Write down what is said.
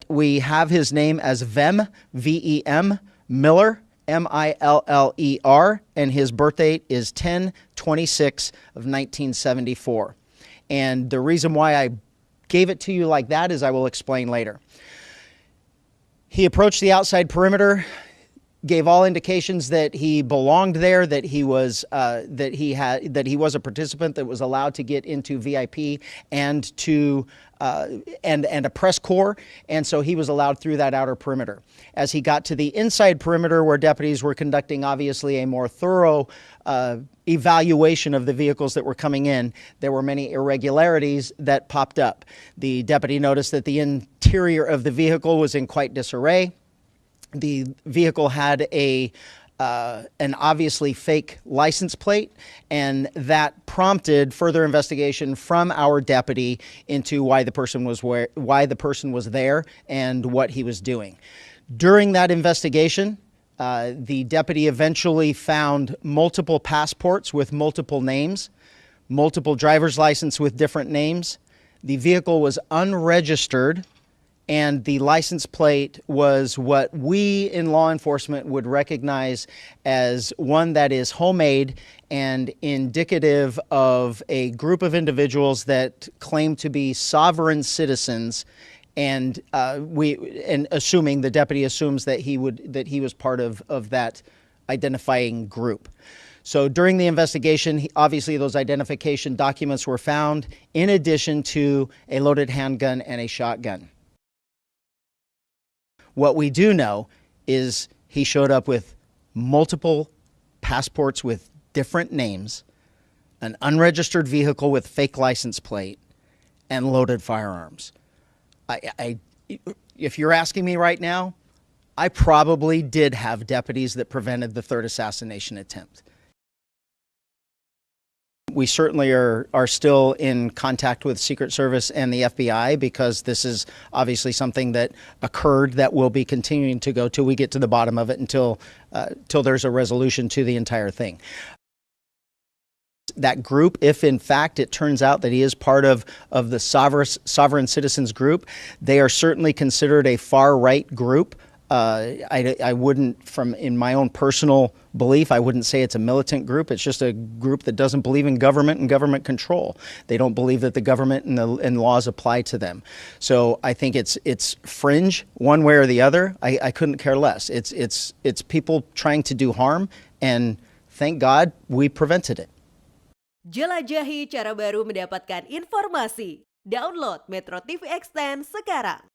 we have his name as Vem, V-E-M, Miller, M-I-L-L-E-R, and his birth date is 10/26 of 1974. And the reason why I gave it to you like that is I will explain later. He approached the outside perimeter, gave all indications that he belonged there, that he was a participant that was allowed to get into VIP and to and a press corps, and so he was allowed through that outer perimeter. As he got to the inside perimeter, where deputies were conducting obviously a more thorough evaluation of the vehicles that were coming in, there were many irregularities that popped up. The deputy noticed that the interior of the vehicle was in quite disarray. The vehicle had an obviously fake license plate, and that prompted further investigation from our deputy into why the person was there and what he was doing. During that investigation, the deputy eventually found multiple passports with multiple names, multiple driver's license with different names. The vehicle was unregistered, and the license plate was what we in law enforcement would recognize as one that is homemade and indicative of a group of individuals that claim to be sovereign citizens, and assuming the deputy assumes that he was part of that identifying group. So during the investigation, obviously those identification documents were found, in addition to a loaded handgun and a shotgun. What we do know is he showed up with multiple passports with different names, an unregistered vehicle with fake license plate, and loaded firearms. If you're asking me right now, I probably did have deputies that prevented the third assassination attempt. We certainly are still in contact with Secret Service and the FBI, because this is obviously something that occurred that we'll be continuing to go till we get to the bottom of it, until there's a resolution to the entire thing. That group, if in fact it turns out that he is part of the sovereign citizens group, they are certainly considered a far-right group. I wouldn't, in my own personal belief, I wouldn't say it's a militant group. It's just a group that doesn't believe in government and government control. They don't believe that the government and laws apply to them. So I think it's fringe one way or the other. I couldn't care less. It's people trying to do harm, and thank God we prevented it. Jelajahi cara baru mendapatkan informasi. Download MetroTV Extend sekarang.